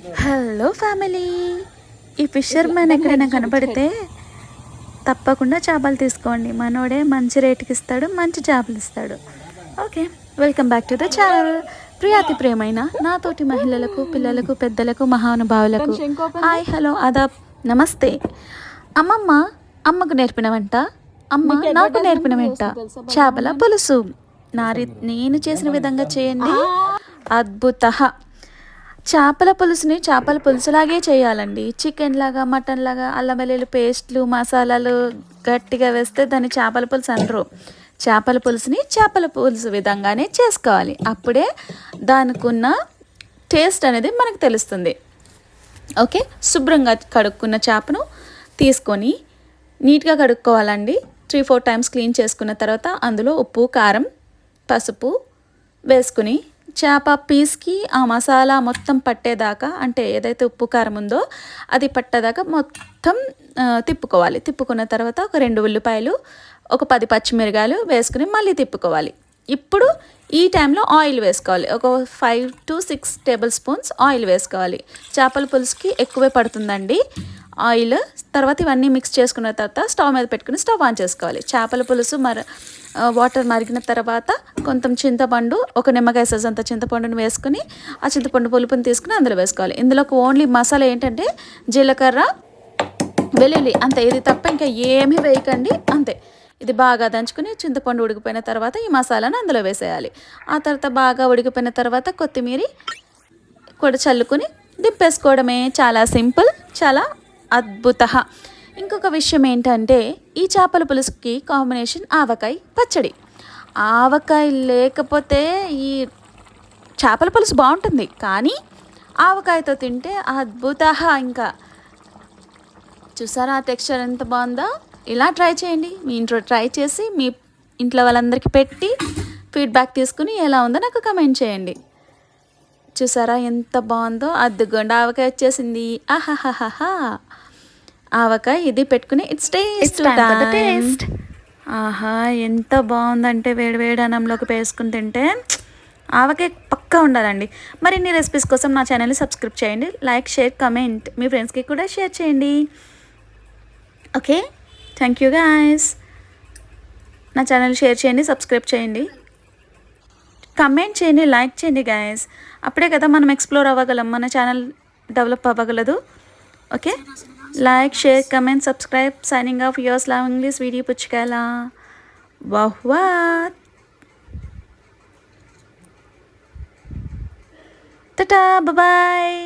Hello family, ఈ fissure man ఎక్కడైనా కనపడితే తప్పకుండా చేపలు తీసుకోండి. మనోడే మంచి రేటుకి ఇస్తాడు, మంచి చేపలు ఇస్తాడు. Okay, welcome back to the channel. ప్రియాతి ప్రేమైన నాతోటి మహిళలకు, పిల్లలకు, పెద్దలకు, మహానుభావులకు హాయ్, హలో, ఆదాబ్, నమస్తే. అమ్మకు నేర్పిన వంట, అమ్మ నాకు నేర్పిన వంట చేపల పులుసు. నేను చేసిన విధంగా చేయండి, అద్భుత. చేపల పులుసులాగే చేయాలండి. చికెన్ లాగా, మటన్ లాగా అల్లం వెల్లుల్లి పేస్ట్లు, మసాలాలు గట్టిగా వేస్తే దాన్ని చేపల పులుసు అనరు. చేపల పులుసు విధంగానే చేసుకోవాలి. అప్పుడే దానికి ఉన్న టేస్ట్ అనేది మనకు తెలుస్తుంది. ఓకే, శుభ్రంగా కడుక్కున్న చేపను తీసుకొని నీట్గా కడుక్కోవాలండి. 3-4 టైమ్స్ క్లీన్ చేసుకున్న తర్వాత అందులో ఉప్పు, కారం, పసుపు వేసుకుని చేప పీస్కి ఆ మసాలా మొత్తం పట్టేదాకా, అంటే ఏదైతే ఉప్పు కారం ఉందో అది పట్టేదాకా మొత్తం తిప్పుకోవాలి. తిప్పుకున్న తర్వాత ఒక 2 ఉల్లిపాయలు, ఒక 10 పచ్చిమిరకాయలు వేసుకుని మళ్ళీ తిప్పుకోవాలి. ఇప్పుడు ఈ టైంలో ఆయిల్ వేసుకోవాలి. ఒక 5 to 6 టేబుల్ స్పూన్స్ ఆయిల్ వేసుకోవాలి. చేపల పులుసుకి ఎక్కువే పడుతుందండి ఆయిల్. తర్వాత ఇవన్నీ మిక్స్ చేసుకున్న తర్వాత స్టవ్ మీద పెట్టుకుని స్టవ్ ఆన్ చేసుకోవాలి. చేపల పులుసు వాటర్ మరిగిన తర్వాత కొంచెం చింతపండు, ఒక నిమ్మకాయ సైజ్ అంత చింతపండుని వేసుకుని ఆ చింతపండు పులుపుని తీసుకుని అందులో వేసుకోవాలి. ఇందులోకి ఓన్లీ మసాలా ఏంటంటే జీలకర్ర, వెల్లుల్లి, అంతే. ఇది తప్ప ఇంకా ఏమీ వేయకండి, అంతే. ఇది బాగా దంచుకుని చింతపండు ఉడికిపోయిన తర్వాత ఈ మసాలాను అందులో వేసేయాలి. ఆ తర్వాత బాగా ఉడికిపోయిన తర్వాత కొత్తిమీర కూడా చల్లుకుని దింపేసుకోవడమే. చాలా సింపుల్, చాలా అద్భుత. ఇంకొక విషయం ఏంటంటే ఈ చేపల పులుసుకి కాంబినేషన్ ఆవకాయ పచ్చడి. ఆవకాయ లేకపోతే ఈ చేపల పులుసు బాగుంటుంది, కానీ ఆవకాయతో తింటే అద్భుత. ఇంకా చూసారా ఆ టెక్స్చర్ ఎంత బాగుందో? ఇలా ట్రై చేయండి. మీ ఇంట్లో ట్రై చేసి మీ ఇంట్లో వాళ్ళందరికీ పెట్టి ఫీడ్బ్యాక్ తీసుకుని ఎలా ఉందో నాకు కమెంట్ చేయండి. చూసారా ఎంత బాగుందో? అద్దుగోండి, ఆవకాయ వచ్చేసింది. ఆహాహాహా, ఆవకాయ ఇది పెట్టుకుని ఇట్స్ టేస్ట్. ఆహా, ఎంత బాగుందంటే వేడి అన్నంలోకి వేసుకుని తింటే ఆవకాయ పక్కా ఉండాలండి. మరిన్ని రెసిపీస్ కోసం నా ఛానల్ని సబ్స్క్రైబ్ చేయండి. లైక్, షేర్, కమెంట్ మీ ఫ్రెండ్స్కి కూడా షేర్ చేయండి. Okay, thank you guys. నా ఛానల్ షేర్ చేయండి, సబ్స్క్రైబ్ చేయండి, కమెంట్ చేయండి, లైక్ చేయండి గాయస్. అప్పుడే కదా మనం ఎక్స్ప్లోర్ అవ్వగలం, మన ఛానల్ డెవలప్ అవ్వగలదు. Okay, like, share, comment, subscribe. Signing off yours loving this video పుచ్చుకాల. వాహ్వా, టాటా, బాయ్.